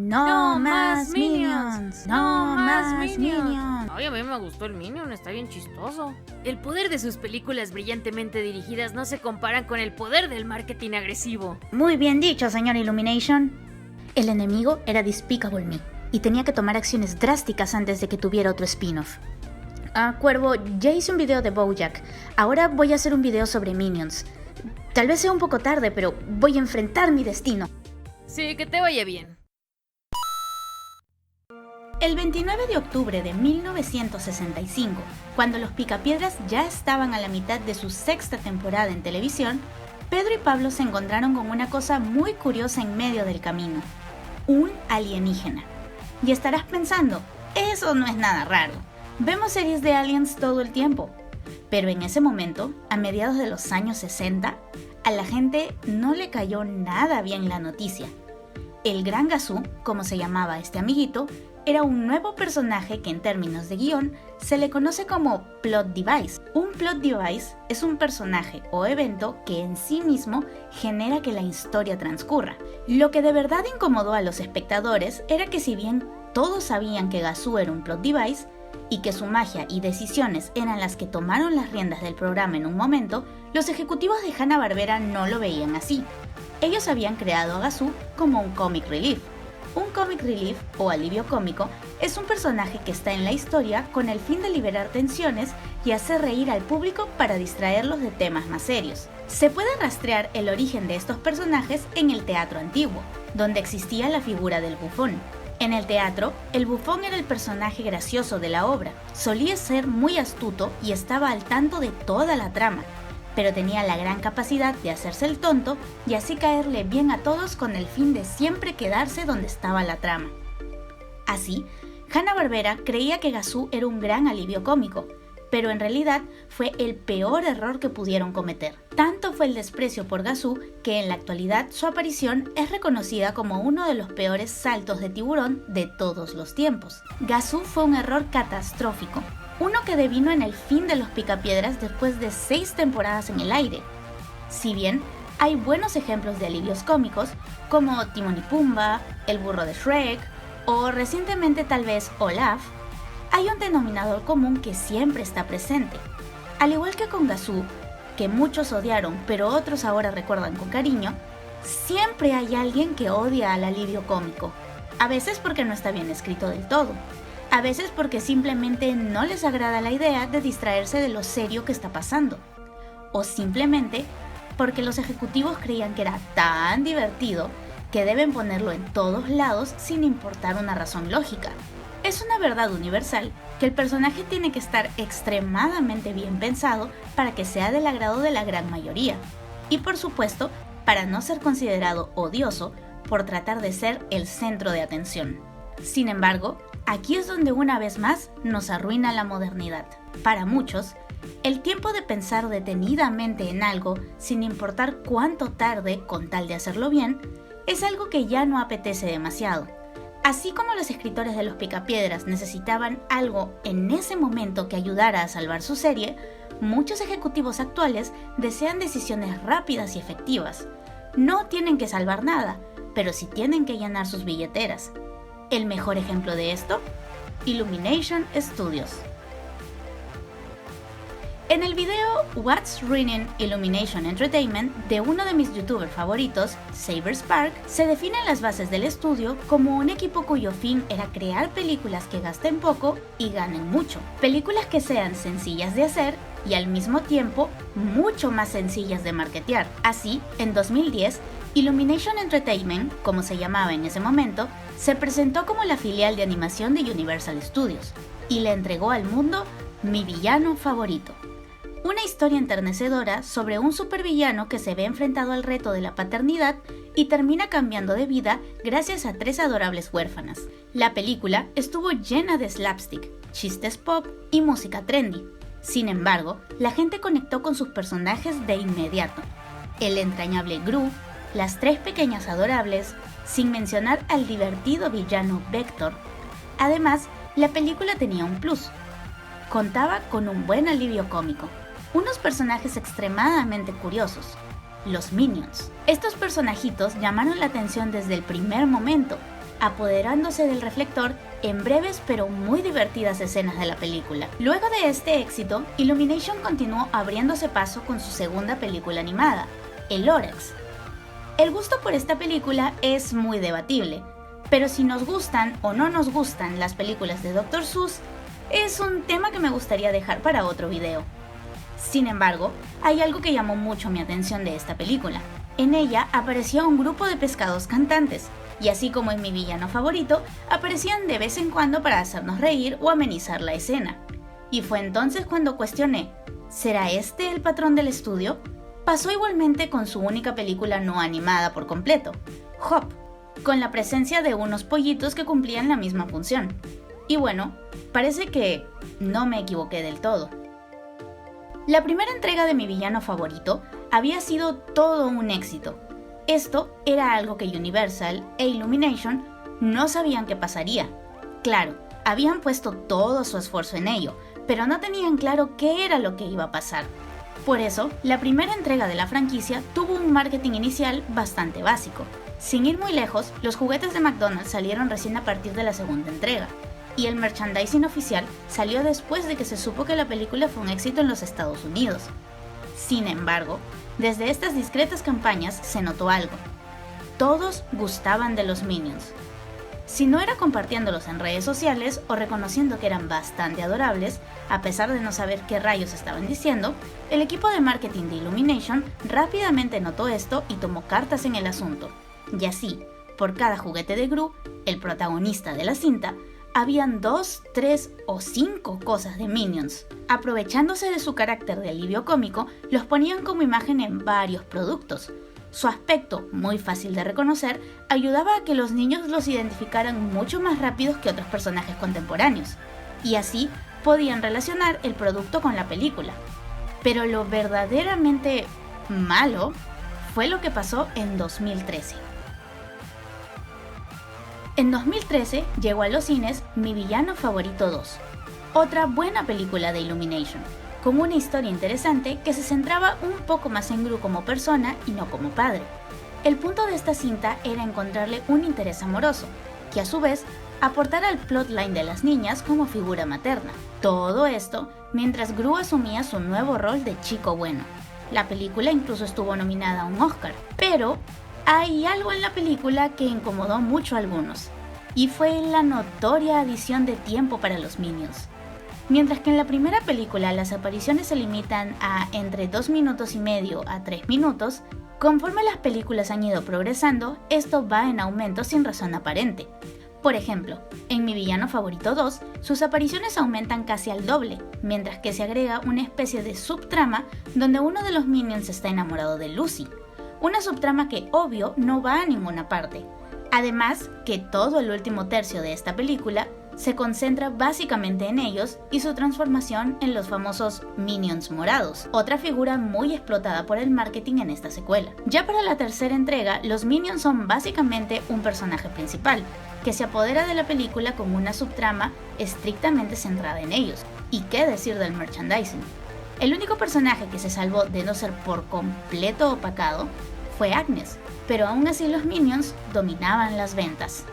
No más Minions. No más Minions. Ay, a mí me gustó el Minion, está bien chistoso. El poder de sus películas brillantemente dirigidas no se comparan con el poder del marketing agresivo. Muy bien dicho, señor Illumination. El enemigo era Despicable Me y tenía que tomar acciones drásticas antes de que tuviera otro spin-off. Cuervo, ya hice un video de BoJack. Ahora voy a hacer un video sobre Minions. Tal vez sea un poco tarde, pero voy a enfrentar mi destino. Sí, que te vaya bien. El 29 de octubre de 1965, cuando los Picapiedras ya estaban a la mitad de su sexta temporada en televisión, Pedro y Pablo se encontraron con una cosa muy curiosa en medio del camino: un alienígena. Y estarás pensando, eso no es nada raro. Vemos series de aliens todo el tiempo. Pero en ese momento, a mediados de los años 60, a la gente no le cayó nada bien la noticia. El Gran Gazoo, como se llamaba este amiguito, era un nuevo personaje que en términos de guión se le conoce como plot device. Un plot device es un personaje o evento que en sí mismo genera que la historia transcurra. Lo que de verdad incomodó a los espectadores era que, si bien todos sabían que Gazoo era un plot device y que su magia y decisiones eran las que tomaron las riendas del programa en un momento, los ejecutivos de Hanna-Barbera no lo veían así. Ellos habían creado a Gazoo como un comic relief. Un comic relief, o alivio cómico, es un personaje que está en la historia con el fin de liberar tensiones y hacer reír al público para distraerlos de temas más serios. Se puede rastrear el origen de estos personajes en el teatro antiguo, donde existía la figura del bufón. En el teatro, el bufón era el personaje gracioso de la obra. Solía ser muy astuto y estaba al tanto de toda la trama, pero tenía la gran capacidad de hacerse el tonto y así caerle bien a todos con el fin de siempre quedarse donde estaba la trama. Así, Hanna-Barbera creía que Gazoo era un gran alivio cómico, pero en realidad fue el peor error que pudieron cometer. Tanto fue el desprecio por Gazoo que en la actualidad su aparición es reconocida como uno de los peores saltos de tiburón de todos los tiempos. Gazoo fue un error catastrófico, uno que devino en el fin de los Picapiedras después de 6 temporadas en el aire. Si bien hay buenos ejemplos de alivios cómicos, como Timón y Pumba, El burro de Shrek, o recientemente tal vez Olaf, hay un denominador común que siempre está presente. Al igual que con Gazoo, que muchos odiaron pero otros ahora recuerdan con cariño, siempre hay alguien que odia al alivio cómico, a veces porque no está bien escrito del todo, a veces porque simplemente no les agrada la idea de distraerse de lo serio que está pasando, o simplemente porque los ejecutivos creían que era tan divertido que deben ponerlo en todos lados sin importar una razón lógica. Es una verdad universal que el personaje tiene que estar extremadamente bien pensado para que sea del agrado de la gran mayoría, y por supuesto, para no ser considerado odioso por tratar de ser el centro de atención. Sin embargo, aquí es donde una vez más nos arruina la modernidad. Para muchos, el tiempo de pensar detenidamente en algo, sin importar cuánto tarde con tal de hacerlo bien, es algo que ya no apetece demasiado. Así como los escritores de los Picapiedras necesitaban algo en ese momento que ayudara a salvar su serie, muchos ejecutivos actuales desean decisiones rápidas y efectivas. No tienen que salvar nada, pero sí tienen que llenar sus billeteras. El mejor ejemplo de esto, Illumination Studios. En el video What's Ruining Illumination Entertainment de uno de mis youtubers favoritos, SaberSpark, se definen las bases del estudio como un equipo cuyo fin era crear películas que gasten poco y ganen mucho. Películas que sean sencillas de hacer y al mismo tiempo mucho más sencillas de marketear. Así, en 2010, Illumination Entertainment, como se llamaba en ese momento, se presentó como la filial de animación de Universal Studios y le entregó al mundo Mi villano favorito. Una historia enternecedora sobre un supervillano que se ve enfrentado al reto de la paternidad y termina cambiando de vida gracias a 3 adorables huérfanas. La película estuvo llena de slapstick, chistes pop y música trendy. Sin embargo, la gente conectó con sus personajes de inmediato. El entrañable Gru, las 3 pequeñas adorables, sin mencionar al divertido villano Vector. Además, la película tenía un plus. Contaba con un buen alivio cómico. Unos personajes extremadamente curiosos, los Minions. Estos personajitos llamaron la atención desde el primer momento, apoderándose del reflector en breves pero muy divertidas escenas de la película. Luego de este éxito, Illumination continuó abriéndose paso con su segunda película animada, El Lorax. El gusto por esta película es muy debatible, pero si nos gustan o no nos gustan las películas de Dr. Seuss, es un tema que me gustaría dejar para otro video. Sin embargo, hay algo que llamó mucho mi atención de esta película. En ella aparecía un grupo de pescados cantantes, y así como en mi villano favorito, aparecían de vez en cuando para hacernos reír o amenizar la escena. Y fue entonces cuando cuestioné, ¿será este el patrón del estudio? Pasó igualmente con su única película no animada por completo, Hop, con la presencia de unos pollitos que cumplían la misma función. Y bueno, parece que no me equivoqué del todo. La primera entrega de mi villano favorito había sido todo un éxito. Esto era algo que Universal e Illumination no sabían que pasaría. Claro, habían puesto todo su esfuerzo en ello, pero no tenían claro qué era lo que iba a pasar. Por eso, la primera entrega de la franquicia tuvo un marketing inicial bastante básico. Sin ir muy lejos, los juguetes de McDonald's salieron recién a partir de la segunda entrega, y el merchandising oficial salió después de que se supo que la película fue un éxito en los Estados Unidos. Sin embargo, desde estas discretas campañas se notó algo. Todos gustaban de los Minions. Si no era compartiéndolos en redes sociales o reconociendo que eran bastante adorables, a pesar de no saber qué rayos estaban diciendo, el equipo de marketing de Illumination rápidamente notó esto y tomó cartas en el asunto. Y así, por cada juguete de Gru, el protagonista de la cinta, habían 2, 3 o 5 cosas de Minions. Aprovechándose de su carácter de alivio cómico, los ponían como imagen en varios productos. Su aspecto, muy fácil de reconocer, ayudaba a que los niños los identificaran mucho más rápidos que otros personajes contemporáneos, y así podían relacionar el producto con la película. Pero lo verdaderamente malo fue lo que pasó en 2013. En 2013 llegó a los cines Mi Villano Favorito 2, otra buena película de Illumination, con una historia interesante que se centraba un poco más en Gru como persona y no como padre. El punto de esta cinta era encontrarle un interés amoroso, que a su vez aportara al plotline de las niñas como figura materna. Todo esto mientras Gru asumía su nuevo rol de chico bueno. La película incluso estuvo nominada a un Oscar, pero hay algo en la película que incomodó mucho a algunos, y fue la notoria adición de tiempo para los Minions. Mientras que en la primera película las apariciones se limitan a entre 2 minutos y medio a 3 minutos, conforme las películas han ido progresando, esto va en aumento sin razón aparente. Por ejemplo, en Mi Villano Favorito 2, sus apariciones aumentan casi al doble, mientras que se agrega una especie de subtrama donde uno de los Minions está enamorado de Lucy. Una subtrama que, obvio, no va a ninguna parte. Además, que todo el último tercio de esta película se concentra básicamente en ellos y su transformación en los famosos Minions morados, otra figura muy explotada por el marketing en esta secuela. Ya para la tercera entrega, los Minions son básicamente un personaje principal, que se apodera de la película con una subtrama estrictamente centrada en ellos. ¿Y qué decir del merchandising? El único personaje que se salvó de no ser por completo opacado fue Agnes, pero aún así los Minions dominaban las ventas.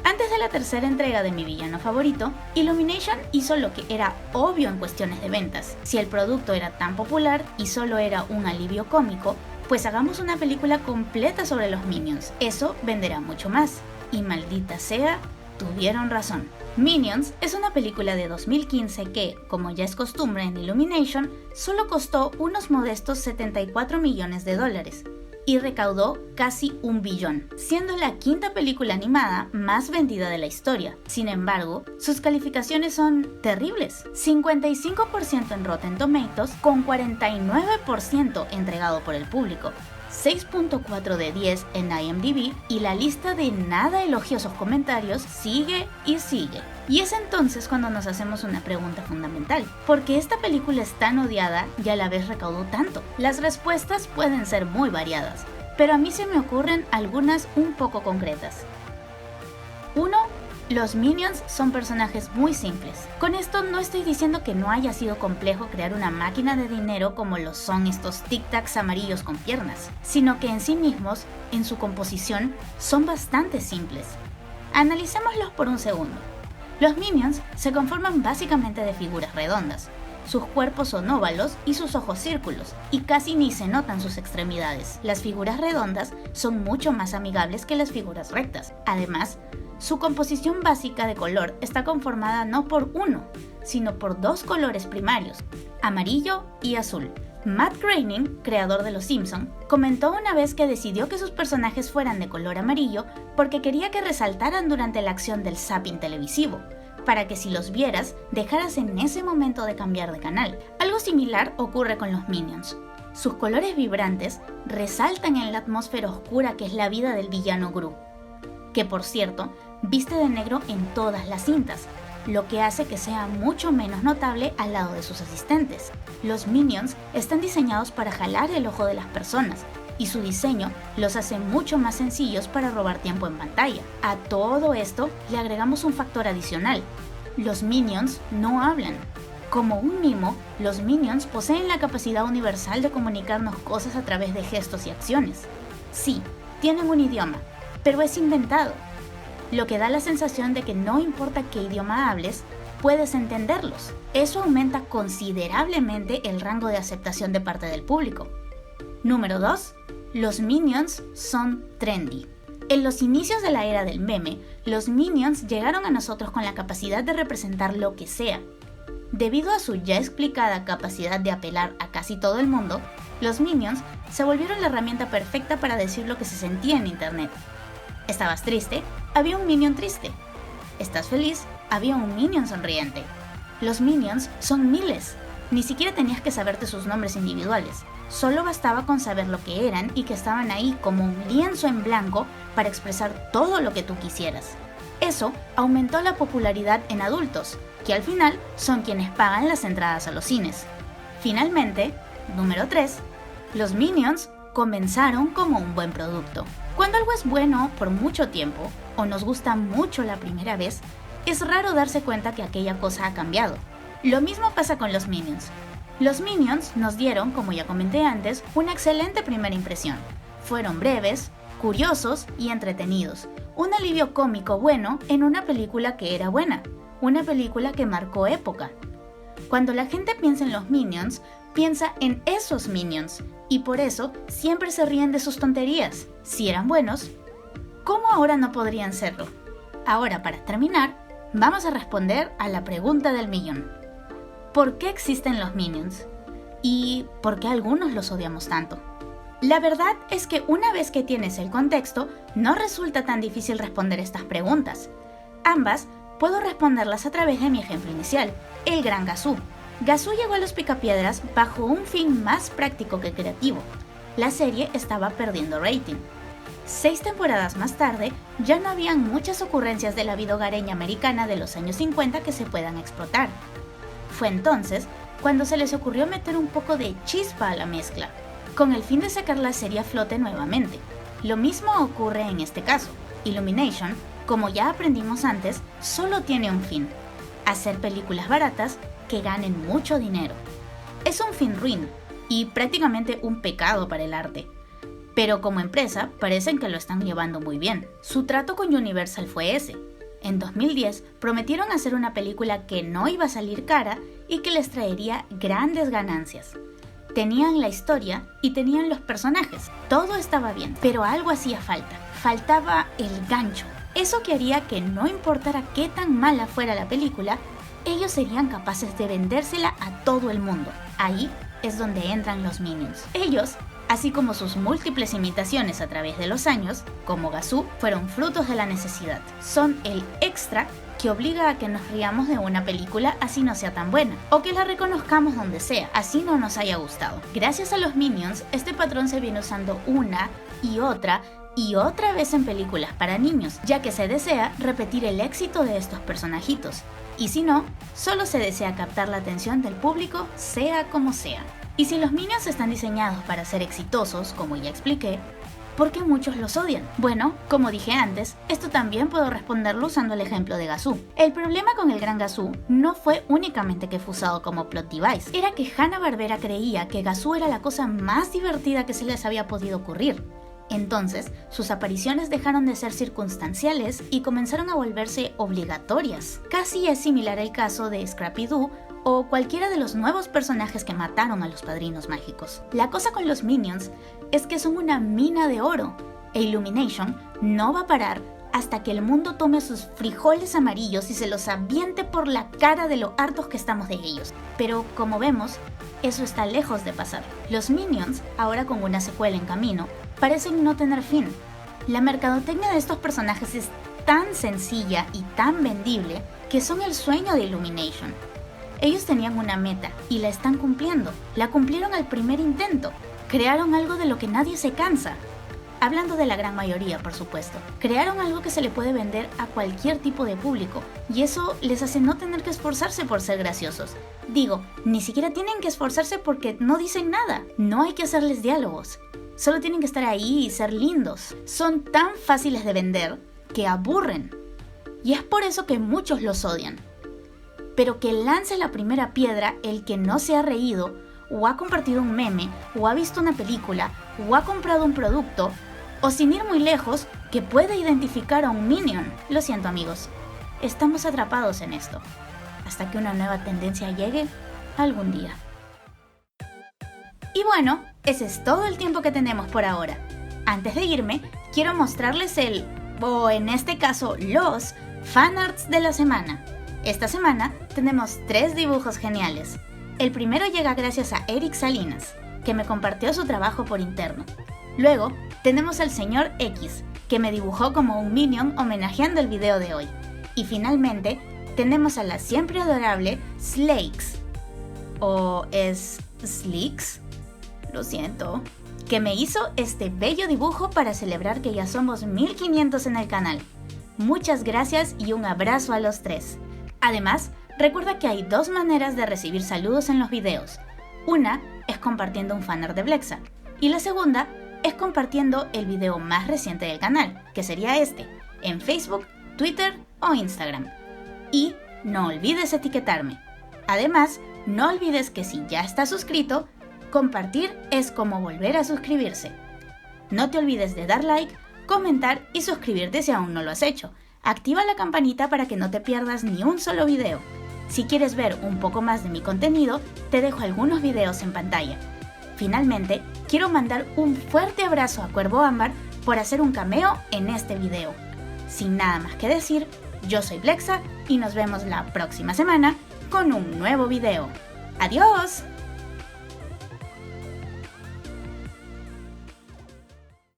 Antes de la tercera entrega de Mi Villano Favorito, Illumination hizo lo que era obvio en cuestiones de ventas. Si el producto era tan popular y solo era un alivio cómico, pues hagamos una película completa sobre los Minions. Eso venderá mucho más. Y maldita sea, tuvieron razón. Minions es una película de 2015 que, como ya es costumbre en Illumination, solo costó unos modestos $74 millones y recaudó casi $1 billón, siendo la quinta película animada más vendida de la historia. Sin embargo, sus calificaciones son terribles: 55% en Rotten Tomatoes con 49% entregado por el público, 6.4 de 10 en IMDb, y la lista de nada elogiosos comentarios sigue y sigue. Y es entonces cuando nos hacemos una pregunta fundamental: ¿por qué esta película es tan odiada y a la vez recaudó tanto? Las respuestas pueden ser muy variadas, pero a mí se me ocurren algunas un poco concretas. 1. Los Minions son personajes muy simples. Con esto no estoy diciendo que no haya sido complejo crear una máquina de dinero como lo son estos tic-tacs amarillos con piernas, sino que en sí mismos, en su composición, son bastante simples. Analicémoslos por un segundo. Los Minions se conforman básicamente de figuras redondas. Sus cuerpos son óvalos y sus ojos círculos, y casi ni se notan sus extremidades. Las figuras redondas son mucho más amigables que las figuras rectas. Además, su composición básica de color está conformada no por uno, sino por dos colores primarios, amarillo y azul. Matt Groening, creador de Los Simpson, comentó una vez que decidió que sus personajes fueran de color amarillo porque quería que resaltaran durante la acción del zapping televisivo, para que si los vieras, dejaras en ese momento de cambiar de canal. Algo similar ocurre con los Minions. Sus colores vibrantes resaltan en la atmósfera oscura que es la vida del villano Gru, que por cierto, viste de negro en todas las cintas, lo que hace que sea mucho menos notable al lado de sus asistentes. Los Minions están diseñados para jalar el ojo de las personas, y su diseño los hace mucho más sencillos para robar tiempo en pantalla. A todo esto le agregamos un factor adicional. Los Minions no hablan. Como un mimo, los Minions poseen la capacidad universal de comunicarnos cosas a través de gestos y acciones. Sí, tienen un idioma, pero es inventado, lo que da la sensación de que no importa qué idioma hables, puedes entenderlos. Eso aumenta considerablemente el rango de aceptación de parte del público. Número 2. Los Minions son trendy. En los inicios de la era del meme, los Minions llegaron a nosotros con la capacidad de representar lo que sea. Debido a su ya explicada capacidad de apelar a casi todo el mundo, los Minions se volvieron la herramienta perfecta para decir lo que se sentía en internet. ¿Estabas triste? Había un Minion triste. ¿Estás feliz? Había un Minion sonriente. Los Minions son miles. Ni siquiera tenías que saberte sus nombres individuales. Solo bastaba con saber lo que eran y que estaban ahí como un lienzo en blanco para expresar todo lo que tú quisieras. Eso aumentó la popularidad en adultos, que al final son quienes pagan las entradas a los cines. Finalmente, número 3, los Minions comenzaron como un buen producto. Cuando algo es bueno por mucho tiempo, o nos gusta mucho la primera vez, es raro darse cuenta que aquella cosa ha cambiado. Lo mismo pasa con los Minions. Los Minions nos dieron, como ya comenté antes, una excelente primera impresión. Fueron breves, curiosos y entretenidos. Un alivio cómico bueno en una película que era buena. Una película que marcó época. Cuando la gente piensa en los Minions, piensa en esos Minions, y por eso siempre se ríen de sus tonterías. Si eran buenos, ¿cómo ahora no podrían serlo? Ahora, para terminar, vamos a responder a la pregunta del millón. ¿Por qué existen los Minions? ¿Y por qué algunos los odiamos tanto? La verdad es que una vez que tienes el contexto, no resulta tan difícil responder estas preguntas. Ambas puedo responderlas a través de mi ejemplo inicial, el Gran Gazoo. Gazoo llegó a los Picapiedras bajo un fin más práctico que creativo. La serie estaba perdiendo rating. 6 temporadas más tarde, ya no habían muchas ocurrencias de la vida hogareña americana de los años 50 que se puedan explotar. Fue entonces cuando se les ocurrió meter un poco de chispa a la mezcla, con el fin de sacar la serie a flote nuevamente. Lo mismo ocurre en este caso. Illumination, como ya aprendimos antes, solo tiene un fin: hacer películas baratas que ganen mucho dinero. Es un fin ruin y prácticamente un pecado para el arte. Pero como empresa parecen que lo están llevando muy bien. Su trato con Universal fue ese. En 2010 prometieron hacer una película que no iba a salir cara y que les traería grandes ganancias. Tenían la historia y tenían los personajes. Todo estaba bien, pero algo hacía falta. Faltaba el gancho. Eso que haría que no importara qué tan mala fuera la película, ellos serían capaces de vendérsela a todo el mundo. Ahí es donde entran los Minions. Ellos, así como sus múltiples imitaciones a través de los años, como Gazoo, fueron frutos de la necesidad. Son el extra que obliga a que nos riamos de una película así no sea tan buena, o que la reconozcamos donde sea, así no nos haya gustado. Gracias a los Minions, este patrón se viene usando una y otra vez en películas para niños, ya que se desea repetir el éxito de estos personajitos. Y si no, solo se desea captar la atención del público, sea como sea. Y si los Minions están diseñados para ser exitosos, como ya expliqué, ¿por qué muchos los odian? Bueno, como dije antes, esto también puedo responderlo usando el ejemplo de Gazoo. El problema con el Gran Gazoo no fue únicamente que fue usado como plot device, era que Hanna-Barbera creía que Gazoo era la cosa más divertida que se les había podido ocurrir. Entonces, sus apariciones dejaron de ser circunstanciales y comenzaron a volverse obligatorias. Casi es similar el caso de Scrappy-Doo o cualquiera de los nuevos personajes que mataron a los Padrinos Mágicos. La cosa con los Minions es que son una mina de oro, e Illumination no va a parar hasta que el mundo tome sus frijoles amarillos y se los aviente por la cara de lo hartos que estamos de ellos. Pero como vemos, eso está lejos de pasar. Los Minions, ahora con una secuela en camino, parecen no tener fin. La mercadotecnia de estos personajes es tan sencilla y tan vendible que son el sueño de Illumination. Ellos tenían una meta y la están cumpliendo. La cumplieron al primer intento. Crearon algo de lo que nadie se cansa. Hablando de la gran mayoría, por supuesto. Crearon algo que se le puede vender a cualquier tipo de público, y eso les hace no tener que esforzarse por ser graciosos. Digo, ni siquiera tienen que esforzarse porque no dicen nada. No hay que hacerles diálogos. Solo tienen que estar ahí y ser lindos. Son tan fáciles de vender que aburren. Y es por eso que muchos los odian. Pero que lance la primera piedra el que no se ha reído, o ha compartido un meme, o ha visto una película, o ha comprado un producto, o sin ir muy lejos, que puede identificar a un Minion. Lo siento, amigos, estamos atrapados en esto, hasta que una nueva tendencia llegue algún día. Y bueno, ese es todo el tiempo que tenemos por ahora. Antes de irme, quiero mostrarles o en este caso los fanarts de la semana. Esta semana tenemos 3 dibujos geniales. El primero llega gracias a Eric Salinas, que me compartió su trabajo por interno. Luego tenemos al señor X, que me dibujó como un Minion homenajeando el video de hoy. Y finalmente tenemos a la siempre adorable Slakes, o es Sleeks, lo siento, que me hizo este bello dibujo para celebrar que ya somos 1500 en el canal. Muchas gracias y un abrazo a los 3. Además, recuerda que hay 2 maneras de recibir saludos en los videos. Una es compartiendo un fanart de Blexa, y la segunda es compartiendo el video más reciente del canal, que sería este, en Facebook, Twitter o Instagram. Y no olvides etiquetarme. Además, no olvides que si ya estás suscrito, compartir es como volver a suscribirse. No te olvides de dar like, comentar y suscribirte si aún no lo has hecho. Activa la campanita para que no te pierdas ni un solo video. Si quieres ver un poco más de mi contenido, te dejo algunos videos en pantalla. Finalmente, quiero mandar un fuerte abrazo a Cuervo Ámbar por hacer un cameo en este video. Sin nada más que decir, yo soy Blexa y nos vemos la próxima semana con un nuevo video. ¡Adiós!